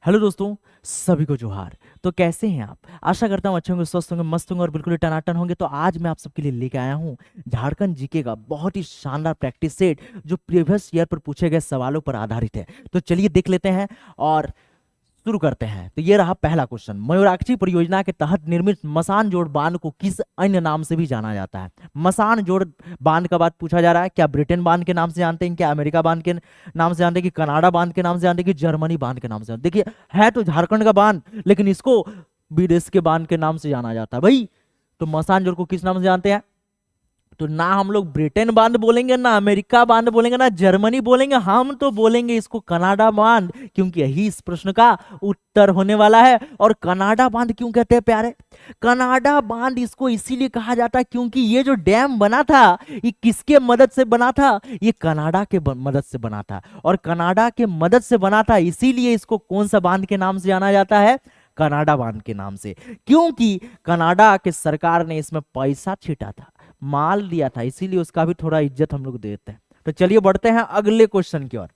Hello दोस्तों, सभी को जोहार। तो कैसे हैं आप? आशा करता हूँ अच्छे होंगे, स्वस्थ होंगे, मस्त होंगे और बिल्कुल ही टनाटन होंगे। तो आज मैं आप सबके लिए लेके आया हूँ झारखंड जीके का बहुत ही शानदार प्रैक्टिस सेट जो प्रीवियस ईयर पर पूछे गए सवालों पर आधारित है। तो चलिए देख लेते हैं और शुरू करते हैं। तो ये रहा पहला क्वेश्चन। मयूराक्षी परियोजना के तहत निर्मित मसान जोड़ बांध को किस अन्य नाम से भी जाना जाता है? मसान जोड़ बांध का बात पूछा जा रहा है। क्या ब्रिटेन बांध के नाम से जानते हैं, क्या अमेरिका बांध के नाम से जानते हैं, कि कनाडा बांध के नाम से जानते हैं, कि जर्मनी बांध के नाम से जानते हैं? देखिए, है तो झारखंड का बांध, लेकिन इसको विदेश के बांध के नाम से जाना जाता है भाई। तो मसान जोड़ को किस नाम से जानते हैं? तो ना हम लोग ब्रिटेन बांध बोलेंगे, ना अमेरिका बांध बोलेंगे, ना जर्मनी बोलेंगे, हम तो बोलेंगे इसको कनाडा बांध, क्योंकि यही इस प्रश्न का उत्तर होने वाला है। और कनाडा बांध क्यों कहते हैं प्यारे? कनाडा बांध इसको इसीलिए कहा जाता है क्योंकि ये जो डैम बना था ये किसके मदद से बना था? ये कनाडा के मदद से बना था। और कनाडा के मदद से बना था, इसीलिए इसको कौन सा बांध के नाम से जाना जाता है? कनाडा बांध के नाम से, क्योंकि कनाडा के सरकार ने इसमें पैसा छीटा था, माल दिया था, इसीलिए उसका भी थोड़ा इज्जत हम लोग देते हैं। तो चलिए बढ़ते हैं अगले क्वेश्चन की ओर।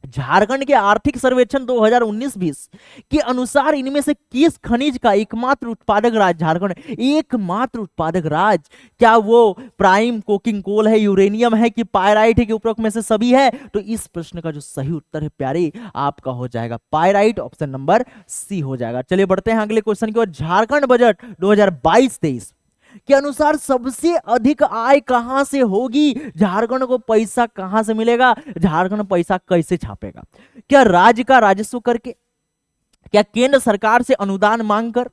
झारखंड के आर्थिक सर्वेक्षण 2019-20 के अनुसार इनमें से किस खनिज का एकमात्र उत्पादक राज्य झारखंड? एकमात्र उत्पादक राज्य, क्या वो प्राइम कोकिंग कोल है, यूरेनियम है, कि पायराइट है, कि उपरोक्त में से सभी है? तो इस प्रश्न का जो सही उत्तर है प्यारे आपका हो जाएगा पायराइट, ऑप्शन नंबर सी हो जाएगा। चलिए बढ़ते हैं अगले क्वेश्चन की ओर। झारखंड बजट 2022-23 के अनुसार सबसे अधिक आय कहां से होगी? झारखंड को पैसा कहां से मिलेगा? झारखंड पैसा कैसे छापेगा? क्या राज्य का राजस्व करके, क्या केंद्र सरकार से अनुदान मांगकर,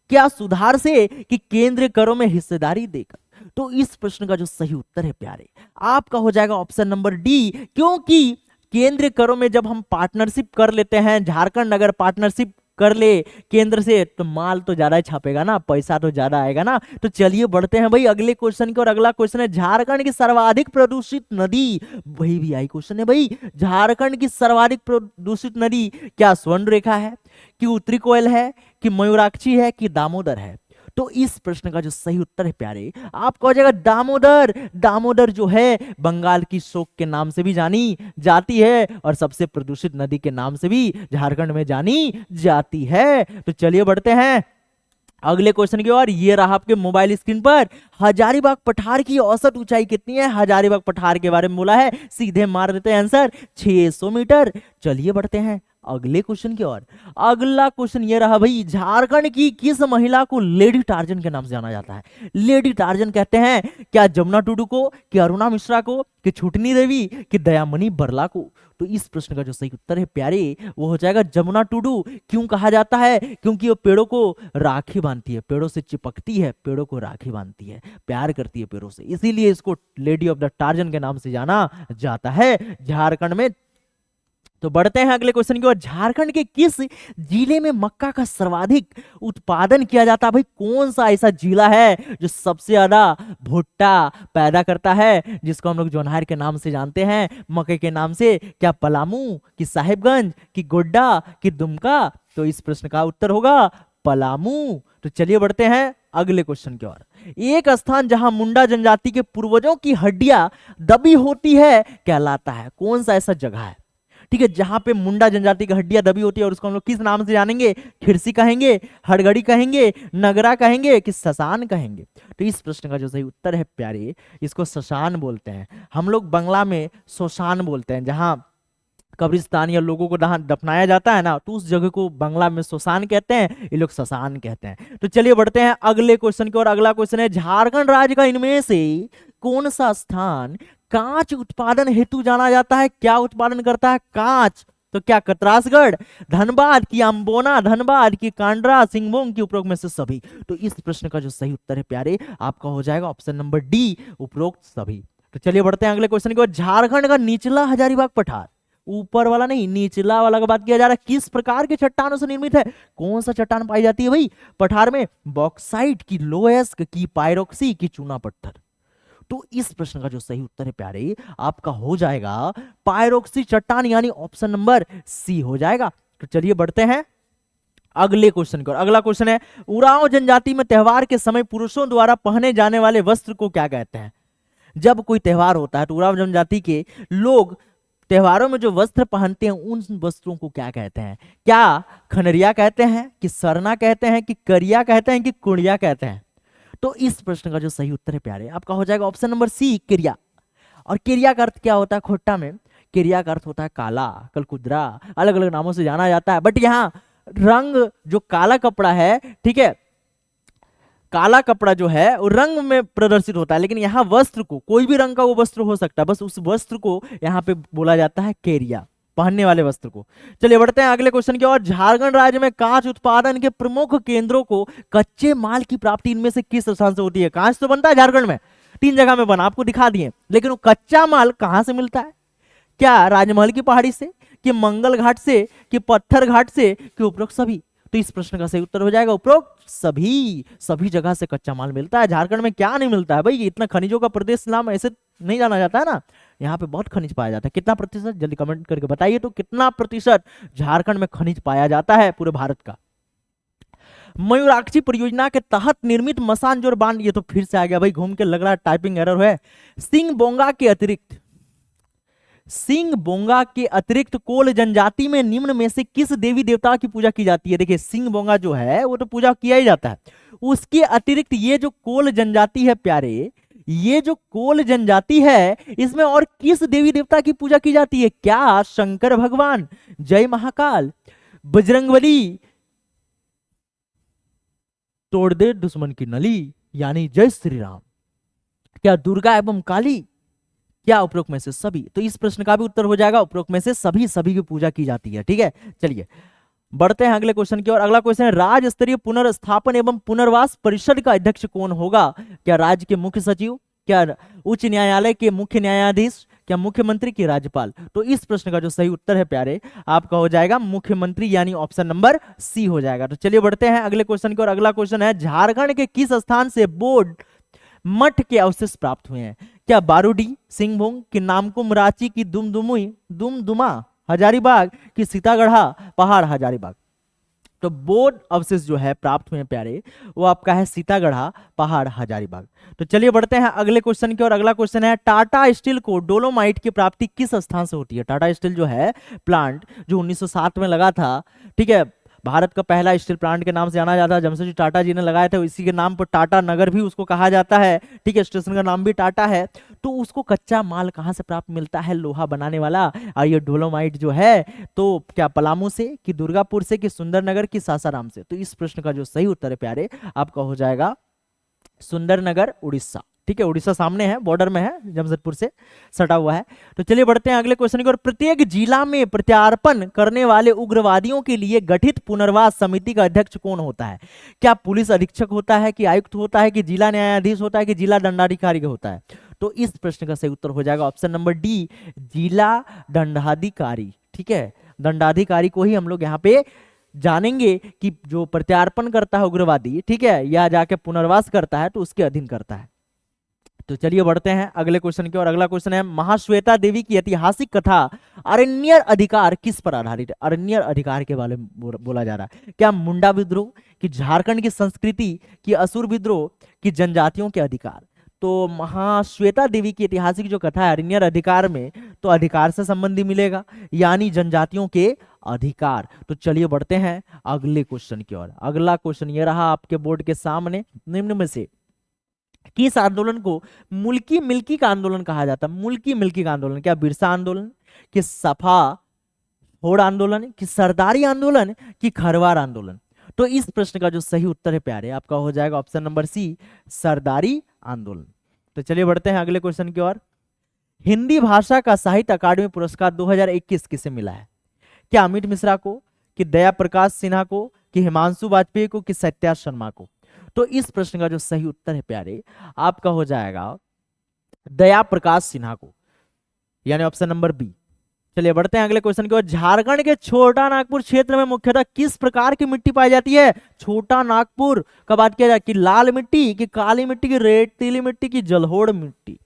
क्या सुधार से, कि केंद्रीय करों में हिस्सेदारी देकर? तो इस प्रश्न का जो सही उत्तर है प्यारे आपका हो जाएगा ऑप्शन नंबर डी, क्योंकि केंद्रीय करों में जब हम पार्टनरशिप कर लेते हैं, झारखंड अगर पार्टनरशिप कर ले केंद्र से, तो माल तो ज्यादा छापेगा ना, पैसा तो ज्यादा आएगा ना। तो चलिए बढ़ते हैं भाई अगले क्वेश्चन की। और अगला क्वेश्चन है झारखंड की सर्वाधिक प्रदूषित नदी। वही भी आई क्वेश्चन है भाई, झारखंड की सर्वाधिक प्रदूषित नदी क्या स्वर्ण रेखा है, कि उत्तरी कोयल है, कि मयूराक्षी है, कि दामोदर है? तो इस प्रश्न का जो सही उत्तर है प्यारे आपका हो जाएगा दामोदर। दामोदर जो है बंगाल की शोक के नाम से भी जानी जाती है और सबसे प्रदूषित नदी के नाम से भी झारखंड में जानी जाती है। तो चलिए बढ़ते हैं अगले क्वेश्चन की ओर। ये रहा आपके मोबाइल स्क्रीन पर। हजारीबाग पठार की औसत ऊंचाई कितनी है? हजारीबाग पठार के बारे में बोला है, सीधे मार देते हैं आंसर, 600 मीटर। चलिए बढ़ते हैं अगले क्वेश्चन की ओर। अगला क्वेश्चन ये रहा भाई, झारखंड की किस महिला को लेडी टार्जन के नाम से जाना जाता है? लेडी टार्जन कहते हैं क्या जमुना टुडू को, कि अरुणा मिश्रा को, कि छुटनी देवी, कि दयामणि बरला को? तो इस प्रश्न का जो सही उत्तर है प्यारे वो हो जाएगा जमुना टुडू। क्यों कहा जाता है? क्योंकि वो पेड़ों को राखी बांधती है, पेड़ों से चिपकती है, पेड़ों को राखी बांधती है, प्यार करती है पेड़ों से, इसीलिए इसको लेडी ऑफ द टार्जन के नाम से जाना जाता है झारखंड में। तो बढ़ते हैं अगले क्वेश्चन की ओर। झारखंड के किस जिले में मक्का का सर्वाधिक उत्पादन किया जाता है? भाई कौन सा ऐसा जिला है जो सबसे ज्यादा भुट्टा पैदा करता है, जिसको हम लोग जोनहार के नाम से जानते हैं, मक्के के नाम से? क्या पलामू, कि साहिबगंज, कि गोड्डा, कि दुमका? तो इस प्रश्न का उत्तर होगा पलामू। तो चलिए बढ़ते हैं अगले क्वेश्चन की ओर। एक स्थान जहां मुंडा जनजाति के पूर्वजों की हड्डियां दबी होती है कहलाता है? कौन सा ऐसा जगह है, ठीक है, जहां पे मुंडा जनजाति की हड्डियां दबी होती है, और उसको हम लोग किस नाम से जानेंगे? खिरसी कहेंगे, हड़गड़ी कहेंगे, नगरा कहेंगे, कि शसान कहेंगे? तो इस प्रश्न का जो सही उत्तर है प्यारे इसको शसान बोलते हैं। हम लोग बंगला में शोशान बोलते हैं, जहां कब्रिस्तान या लोगों को दफनाया जाता है ना, तो उस जगह को बांग्ला में शोशान कहते हैं, ये लोग शसान कहते हैं। तो चलिए बढ़ते हैं अगले क्वेश्चन की ओर। अगला क्वेश्चन है, झारखंड राज्य का इनमें से कौन सा स्थान कांच उत्पादन हेतु जाना जाता है? क्या उत्पादन करता है? कांच। तो क्या कतरासगढ़, धनबाद, की अम्बोना धनबाद, की कांड्रा सिंहभूम, की उपरोक्त में से सभी? तो इस प्रश्न का जो सही उत्तर है प्यारे आपका हो जाएगा ऑप्शन नंबर डी, उपरोक्त सभी। तो चलिए बढ़ते हैं अगले क्वेश्चन की ओर। झारखंड का निचला हजारीबाग पठार, ऊपर वाला नहीं नीचला वाला का बात किया जा रहा है, किस प्रकार के चट्टानों से निर्मित है? कौन सा चट्टान पाई जाती है भाई पठार में? बॉक्साइट, की लोएस्क, की पायरोक्सी, की चूना पत्थर? तो इस प्रश्न का जो सही उत्तर है प्यारे आपका हो जाएगा पायरोक्सी चट्टान, यानी ऑप्शन नंबर सी हो जाएगा। तो चलिए बढ़ते हैं अगले क्वेश्चन की ओर। अगला क्वेश्चन है, उरांव जनजाति में त्योहार के समय पुरुषों द्वारा पहने जाने वाले वस्त्र को क्या कहते हैं? जब कोई त्योहार होता है तो उरांव जनजाति के लोग त्योहारों में जो वस्त्र पहनते हैं उन वस्त्रों को क्या कहते हैं? क्या खनरिया कहते हैं, कि सरना कहते हैं, कि करिया कहते हैं, कि कुड़िया कहते हैं? तो इस प्रश्न का जो सही उत्तर है प्यारे आपका हो जाएगा ऑप्शन नंबर सी, किरिया। और किरिया का अर्थ क्या होता है खोट्टा में? किरिया का अर्थ होता है काला, कलकुद्रा, अलग अलग नामों से जाना जाता है। बट यहाँ रंग जो काला कपड़ा है, ठीक है, काला कपड़ा जो है वो रंग में प्रदर्शित होता है, लेकिन यहाँ वस्त्र को, कोई भी रंग का वो वस्त्र हो सकता है, बस उस वस्त्र को यहाँ पे बोला जाता है केरिया, पहनने वाले वस्त्र को। चलिए बढ़ते हैं अगले क्वेश्चन की ओर। झारखंड राज्य में कांच उत्पादन के प्रमुख केंद्रों को कच्चे माल की प्राप्ति इनमें से किस स्थान से होती है? कांच तो बनता है झारखंड में, 3 जगह में बना, आपको दिखा दिए, लेकिन वो कच्चा माल कहां से मिलता है? क्या राजमहल की पहाड़ी से, कि मंगल घाट से, कि पत्थर घाट से, कि उपरोक्त सभी? तो इस प्रश्न का सही उत्तर हो जाएगा उपरोक्त सभी। सभी जगह से कच्चा माल मिलता है। झारखंड में क्या नहीं मिलता है भाई? इतना खनिजों का प्रदेश नाम ऐसे नहीं जाना जाता है ना, यहाँ पे बहुत खनिज पाया जाता है। कितना प्रतिशत जल्दी कमेंट करके बताइए तो, कितना प्रतिशत झारखंड में खनिज पाया जाता है पूरे भारत का? मयूराक्षी परियोजना के तहत निर्मित मसानजोर बांध, ये तो फिर से आ गया भाई, घूम के लग रहा है टाइपिंग एरर है। सिंह बोंगा के अतिरिक्त, सिंह बोंगा के अतिरिक्त कोल जनजाति में निम्न में से किस देवी देवता की पूजा की जाती है? देखिए सिंह बोंगा जो है वो तो पूजा किया ही जाता है, उसके अतिरिक्त ये जो कोल जनजाति है प्यारे, ये जो कोल जनजाति है इसमें और किस देवी देवता की पूजा की जाती है? क्या शंकर भगवान, जय महाकाल, बजरंगबली, तोड़ दे दुश्मन की नली यानी जय श्री राम, क्या दुर्गा एवं काली, क्या उपरोक्त में से सभी? तो इस प्रश्न का भी उत्तर हो जाएगा उपरोक्त में से सभी। सभी की पूजा की जाती है, ठीक है। चलिए बढ़ते हैं अगले क्वेश्चन की ओर। अगला क्वेश्चन है, राज्य स्तरीय पुनर्स्थापन एवं पुनर्वास परिषद का अध्यक्ष कौन होगा? क्या राज्य के मुख्य सचिव, क्या उच्च न्यायालय के मुख्य न्यायाधीश, क्या मुख्यमंत्री, की राज्यपाल? तो इस प्रश्न का जो सही उत्तर है प्यारे आपका हो जाएगा मुख्यमंत्री, यानी ऑप्शन नंबर सी हो जाएगा। तो चलिए बढ़ते हैं अगले क्वेश्चन की ओर। अगला क्वेश्चन है, झारखंड के किस स्थान से बौद्ध मठ के अवशेष प्राप्त हुए हैं? क्या बारूडी, सिंहभूम, की नामकुम, रांची, की दुमदुमुई, दुमदुमा, हजारीबाग, की सीतागढ़ा पहाड़ हजारीबाग? तो बौद्ध अवशेष जो है प्राप्त हुए प्यारे वो आपका है सीतागढ़ा पहाड़ हजारीबाग। तो चलिए बढ़ते हैं अगले क्वेश्चन की ओर। अगला क्वेश्चन है, टाटा स्टील को डोलोमाइट की प्राप्ति किस स्थान से होती है? टाटा स्टील जो है प्लांट जो 1907 में लगा था, ठीक है, भारत का पहला स्टील प्लांट के नाम से जाना जाता है, जमशेदजी टाटा जी ने लगाया था, इसी के नाम पर टाटा नगर भी उसको कहा जाता है, ठीक है, स्टेशन का नाम भी टाटा है। तो उसको कच्चा माल कहाँ से प्राप्त मिलता है? लोहा बनाने वाला। और ये डोलोमाइट जो है तो क्या पलामू से, कि दुर्गापुर से, कि सुंदरनगर, की सासाराम से? तो इस प्रश्न का जो सही उत्तर है प्यारे आपका हो जाएगा सुंदरनगर, उड़ीसा, ठीक है, उड़ीसा सामने है, बॉर्डर में है, जमशेदपुर से सटा हुआ है। तो चलिए बढ़ते हैं अगले क्वेश्चन की ओर। प्रत्येक जिला में प्रत्यार्पण करने वाले उग्रवादियों के लिए गठित पुनर्वास समिति का अध्यक्ष कौन होता है? क्या पुलिस अधीक्षक होता है, कि आयुक्त होता है, कि जिला न्यायाधीश होता है, कि जिला दंडाधिकारी होता है? तो इस प्रश्न का सही उत्तर हो जाएगा ऑप्शन नंबर डी, जिला दंडाधिकारी, ठीक है। दंडाधिकारी को ही हम लोग यहाँ पे जानेंगे कि जो प्रत्यार्पण करता है उग्रवादी, ठीक है, या जाके पुनर्वास करता है तो उसके अधीन करता है। तो चलिए बढ़ते हैं अगले क्वेश्चन की ओर। अगला क्वेश्चन है, महाश्वेता देवी की ऐतिहासिक कथा अरण्यर अधिकार किस पर आधारित है? अरण्यर अधिकार के बारे में बोला जा रहा है। क्या मुंडा विद्रोह, कि झारखंड की संस्कृति, कि असुर विद्रोह, कि जनजातियों के अधिकार? तो महाश्वेता देवी की ऐतिहासिक जो कथा है अरण्यर अधिकार में, तो अधिकार से संबंधी मिलेगा, यानी जनजातियों के अधिकार। तो चलिए बढ़ते हैं अगले क्वेश्चन की ओर। अगला क्वेश्चन ये रहा आपके बोर्ड के सामने, निम्न में से किस आंदोलन को मुल्की मिल्की का आंदोलन कहा जाता है? मुल्की मिल्की का आंदोलन, क्या बिरसा आंदोलन, कि सफा होड़ आंदोलन, कि सरदारी आंदोलन, कि खरवार आंदोलन? तो इस प्रश्न का जो सही उत्तर है प्यारे आपका हो जाएगा ऑप्शन नंबर सी, सरदारी आंदोलन। तो चलिए बढ़ते हैं अगले क्वेश्चन की ओर। हिंदी भाषा का साहित्य अकादमी पुरस्कार 2021 किसे मिला है? क्या अमित मिश्रा को, कि दया प्रकाश सिन्हा को, कि हिमांशु वाजपेयी को, कि सत्या शर्मा को? तो इस प्रश्न का जो सही उत्तर है प्यारे आपका हो जाएगा दया प्रकाश सिन्हा को, यानी ऑप्शन नंबर बी। चलिए बढ़ते हैं अगले क्वेश्चन की ओर। झारखंड के छोटा नागपुर क्षेत्र में मुख्यतः किस प्रकार की मिट्टी पाई जाती है? छोटा नागपुर का बात किया जाए, कि लाल मिट्टी, कि काली मिट्टी, की रेतीली मिट्टी, की जलोढ़ मिट्टी?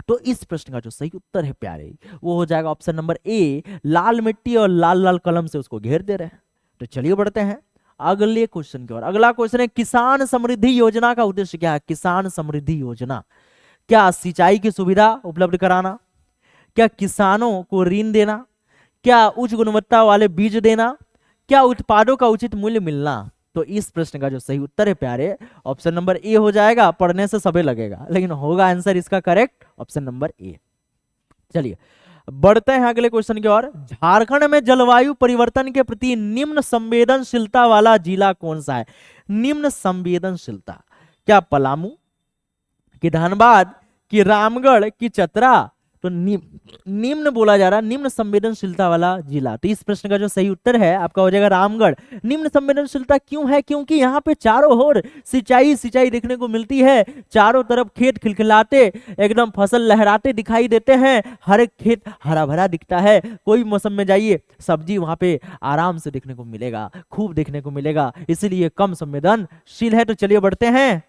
तो इस प्रश्न का जो सही उत्तर है प्यारे वो हो जाएगा ऑप्शन नंबर ए, लाल मिट्टी, और लाल लाल कलम से उसको घेर दे रहे हैं। तो चलिए बढ़ते हैं अगले क्वेश्चन की ओर। अगला क्वेश्चन है, किसान समृद्धि योजना का उद्देश्य क्या है? किसान समृद्धि योजना, क्या सिंचाई की सुविधा उपलब्ध कराना, क्या किसानों को ऋण देना, क्या उच्च गुणवत्ता वाले बीज देना, क्या उत्पादों का उचित मूल्य मिलना। तो इस प्रश्न का जो सही उत्तर है प्यारे, ऑप्शन नंबर ए हो जाएगा। पढ़ने से सबे लगेगा, लेकिन होगा आंसर इसका करेक्ट ऑप्शन नंबर ए। चलिए बढ़ते हैं अगले क्वेश्चन की ओर। झारखंड में जलवायु परिवर्तन के प्रति निम्न संवेदनशीलता वाला जिला कौन सा है। निम्न संवेदनशीलता, क्या पलामू, कि धनबाद, कि रामगढ़, कि चतरा। तो निम्न बोला जा रहा है, निम्न संवेदनशीलता वाला जिला। तो इस प्रश्न का जो सही उत्तर है आपका हो जाएगा रामगढ़। निम्न संवेदनशीलता क्यों है, क्योंकि यहाँ पे चारों ओर सिंचाई सिंचाई देखने को मिलती है, चारों तरफ खेत खिलखिलाते एकदम फसल लहराते दिखाई देते हैं, हर एक खेत हरा भरा दिखता है। कोई मौसम में जाइए सब्जी वहां पे आराम से देखने को मिलेगा, खूब देखने को मिलेगा, इसीलिए कम संवेदनशील है। तो चलिए बढ़ते हैं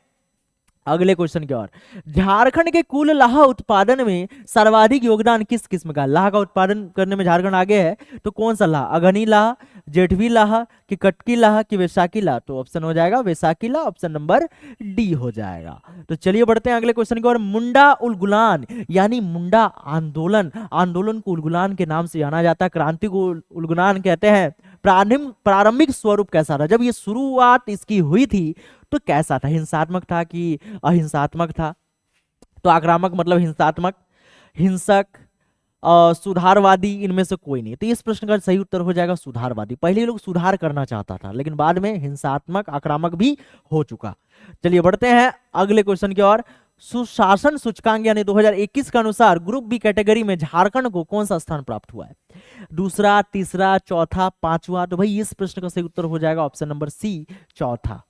अगले क्वेश्चन की ओर। झारखंड के कुल लाह उत्पादन में सर्वाधिक योगदान किस किस्म का। लाह का उत्पादन करने में झारखंड आगे है, तो कौन सा लाह, अगनी लाह, जेठवी लाह, कि कटकी लाह, कि वैशाखी लाह। तो ऑप्शन हो जाएगा वैशाखी लाह, ऑप्शन नंबर डी हो जाएगा। तो चलिए बढ़ते हैं अगले क्वेश्चन की ओर। मुंडा उलगुलान यानी मुंडा आंदोलन, आंदोलन को उलगुलान के नाम से जाना जाता है, क्रांति को उलगुलान कहते हैं। प्रारंभिक स्वरूप कैसा था, जब ये शुरुआत इसकी हुई थी तो कैसा था, हिंसात्मक था कि अहिंसात्मक था। तो आक्रामक मतलब हिंसात्मक, हिंसक, सुधारवादी, इनमें से कोई नहीं। तो इस प्रश्न का सही उत्तर हो जाएगा सुधारवादी। पहले लोग सुधार करना चाहता था, लेकिन बाद में हिंसात्मक आक्रामक भी हो चुका। चलिए बढ़ते हैं अगले क्वेश्चन की ओर। सुशासन सूचकांक यानी 2021 के अनुसार ग्रुप बी कैटेगरी में झारखंड को कौन सा स्थान प्राप्त हुआ है, दूसरा, तीसरा, चौथा, पांचवा। तो भाई इस प्रश्न का सही उत्तर हो जाएगा ऑप्शन नंबर सी, चौथा।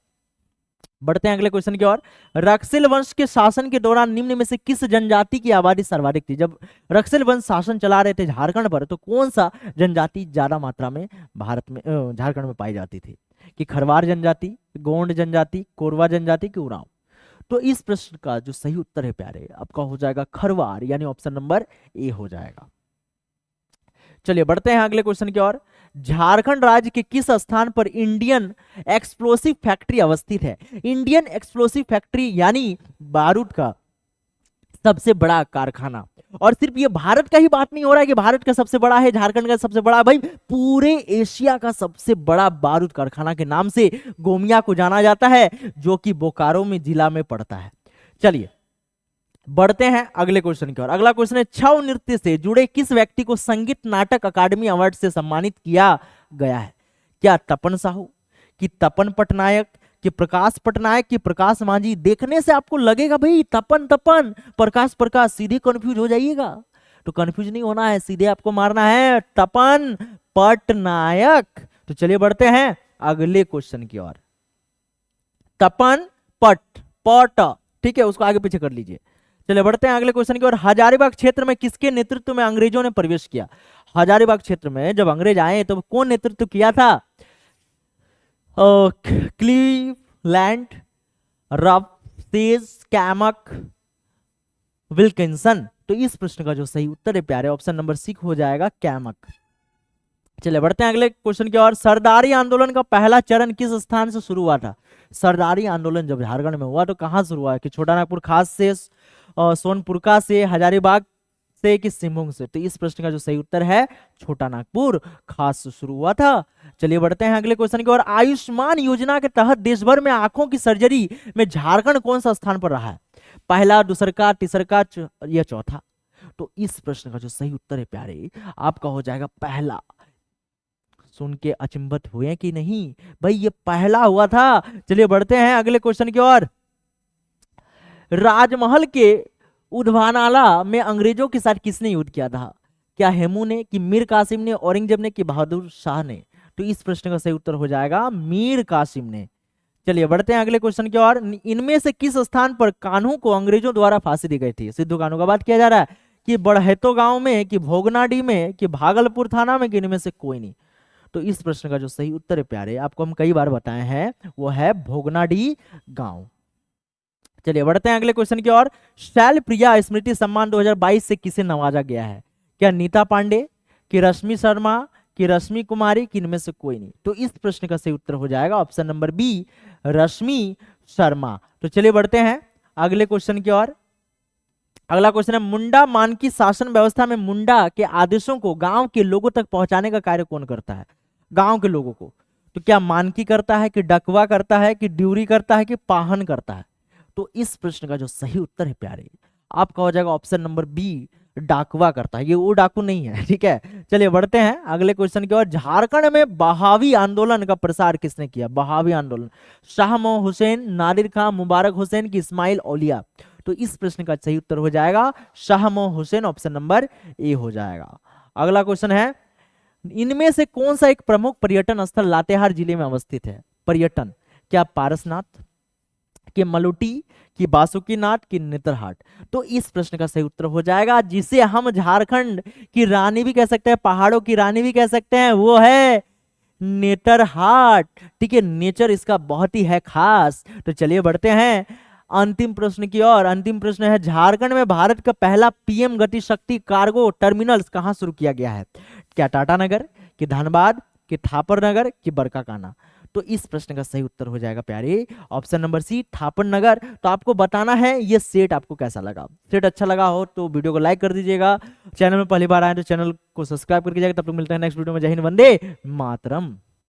बढ़ते हैं अगले क्वेश्चन की ओर। रक्सिल वंश के शासन के दौरान निम्न में से किस जनजाति की आबादी सर्वाधिक थी। जब रक्सिल वंश शासन चला रहे थे झारखंड पर, तो कौन सा जनजाति ज्यादा मात्रा में भारत में झारखंड में पाई जाती थी, कि खरवार जनजाति, गोंड जनजाति, कोरवा जनजाति, कि उरांव। तो इस प्रश्न का जो सही उत्तर है प्यारे आपका हो जाएगा खरवार, यानी ऑप्शन नंबर ए हो जाएगा। चलिए बढ़ते हैं अगले क्वेश्चन की ओर। झारखंड राज्य के किस स्थान पर इंडियन एक्सप्लोसिव फैक्ट्री अवस्थित है। इंडियन एक्सप्लोसिव फैक्ट्री यानी बारूद का सबसे बड़ा कारखाना। और सिर्फ ये भारत का ही बात नहीं हो रहा है कि भारत का सबसे बड़ा है, झारखंड का सबसे बड़ा, भाई पूरे एशिया का सबसे बड़ा बारूद कारखाना के नाम से गोमिया को जाना जाता है, जो कि बोकारो में जिला में पड़ता है। चलिए बढ़ते हैं अगले क्वेश्चन की ओर। अगला क्वेश्चन है, छऊ नृत्य से जुड़े किस व्यक्ति को संगीत नाटक अकादमी अवार्ड से सम्मानित किया गया है। क्या तपन साहू, कि तपन पटनायक, कि प्रकाश पटनायक, कि प्रकाश माझी। देखने से आपको लगेगा भाई तपन तपन, प्रकाश प्रकाश, सीधे कंफ्यूज हो जाइएगा। तो कंफ्यूज नहीं होना है, सीधे आपको मारना है तपन पटनायक। तो चलिए बढ़ते हैं अगले क्वेश्चन की ओर। तपन पट पट, ठीक है, उसको आगे पीछे कर लीजिए। चलिए बढ़ते हैं अगले क्वेश्चन की ओर। हजारीबाग क्षेत्र में किसके नेतृत्व में अंग्रेजों ने प्रवेश किया। हजारीबाग क्षेत्र में जब अंग्रेज आए तो कौन नेतृत्व किया था, क्लीवलैंड, रफसेस, कैमक, विल्किंसन। तो इस प्रश्न का जो सही उत्तर है प्यारे ऑप्शन नंबर सी हो जाएगा कैमक। चलिए बढ़ते हैं अगले क्वेश्चन की ओर। सरदारी आंदोलन का पहला चरण किस स्थान से शुरू हुआ था। सरदारी आंदोलन जब झारखंड में हुआ तो कहां शुरू हुआ, कि छोटा नागपुर खास से, सोनपुरका से, हजारीबाग से, कि सिंहभूम से। तो इस प्रश्न का जो सही उत्तर है छोटा नागपुर खास से शुरू हुआ था। चलिए बढ़ते हैं अगले क्वेश्चन की ओर। आयुष्मान योजना के तहत देश भर में आंखों की सर्जरी में झारखंड कौन सा स्थान पर रहा है, पहला, दूसरा, तीसरा या चौथा। तो इस प्रश्न का जो सही उत्तर है प्यारे आपका हो जाएगा पहला। सुन के अचंभित हुए कि नहीं, भाई ये पहला हुआ था। चलिए बढ़ते हैं अगले क्वेश्चन की ओर। राजमहल के उद्वानाला में अंग्रेजों के साथ किसने युद्ध किया था, क्या हेमू ने, कि मीर कासिम ने, औरंगजेब ने, कि बहादुर शाह ने। तो इस प्रश्न का सही उत्तर हो जाएगा मीर कासिम ने। चलिए बढ़ते हैं अगले क्वेश्चन की ओर। इनमें से किस स्थान पर कान्हू को अंग्रेजों द्वारा फांसी दी गई थी। सिद्धू कान्हू का बात किया जा रहा है, कि बड़हेतो गांव में, कि भोगनाडी में, कि भागलपुर थाना में, कि इनमें से कोई नहीं। तो इस प्रश्न का जो सही उत्तर है प्यारे आपको हम कई बार बताए हैं वो है भोगनाडी गांव। चलिए बढ़ते हैं अगले क्वेश्चन की ओर। शैल प्रिया स्मृति सम्मान 2022 से किसे नवाजा गया है, क्या नीता पांडे, कि रश्मि शर्मा, कि रश्मि कुमारी, कि इनमें से कोई नहीं। तो इस प्रश्न का सही उत्तर हो जाएगा ऑप्शन नंबर बी, रश्मि शर्मा। तो चलिए बढ़ते हैं अगले क्वेश्चन की ओर। अगला क्वेश्चन है, मुंडा मानकी शासन व्यवस्था में मुंडा के आदेशों को गांव के लोगों तक पहुंचाने का कार्य कौन करता है? गांव के लोगों को। तो क्या मानकी करता है, कि डकवा करता है, कि ड्यूरी करता है, कि पाहन करता है? तो इस प्रश्न का जो सही उत्तर है प्यारे, आपका हो जाएगा ऑप्शन नंबर बी, डाकवा करता है। ये वो डाकू नहीं है, ठीक है। चलिए बढ़ते हैं अगले क्वेश्चन की ओर। झारखंड में बहावी आंदोलन का प्रसार किसने किया? बहावी आंदोलन, शाह मोह हुसैन, नादिर खां, मुबारक हुसैन, की इस्माइल औलिया? तो इस प्रश्न का सही उत्तर हो जाएगा शाह मोह हुसैन, ऑप्शन नंबर ए हो जाएगा। अगला क्वेश्चन है, इनमें से कौन सा एक प्रमुख पर्यटन स्थल लातेहार जिले में अवस्थित है? पर्यटन, क्या पारसनाथ, कि मलुटी, कि बासुकीनाथ, कि नेतरहाट? तो इस प्रश्न का सही उत्तर हो जाएगा, जिसे हम झारखंड की रानी भी कह सकते हैं, पहाड़ों की रानी भी कह सकते हैं, वो है नेतरहाट। ठीक है, नेचर इसका बहुत ही है खास। तो चलिए बढ़ते हैं अंतिम प्रश्न की ओर। अंतिम प्रश्न है, झारखंड में भारत का पहला पीएम गति शक्ति कार्गो टर्मिनल्स कहां शुरू किया गया है? क्या टाटानगर, कि धनबाद, कि थापर नगर, कि बरकाकाना? तो इस प्रश्न का सही उत्तर हो जाएगा प्यारे ऑप्शन नंबर सी, थापर नगर। तो आपको बताना है ये सेट आपको कैसा लगा। सेट अच्छा लगा हो तो वीडियो को लाइक कर दीजिएगा, चैनल में पहली बार आए तो चैनल को सब्सक्राइब करके जाएगा। तब तक मिलते हैं नेक्स्ट वीडियो में। जय हिंद, वंदे मातरम।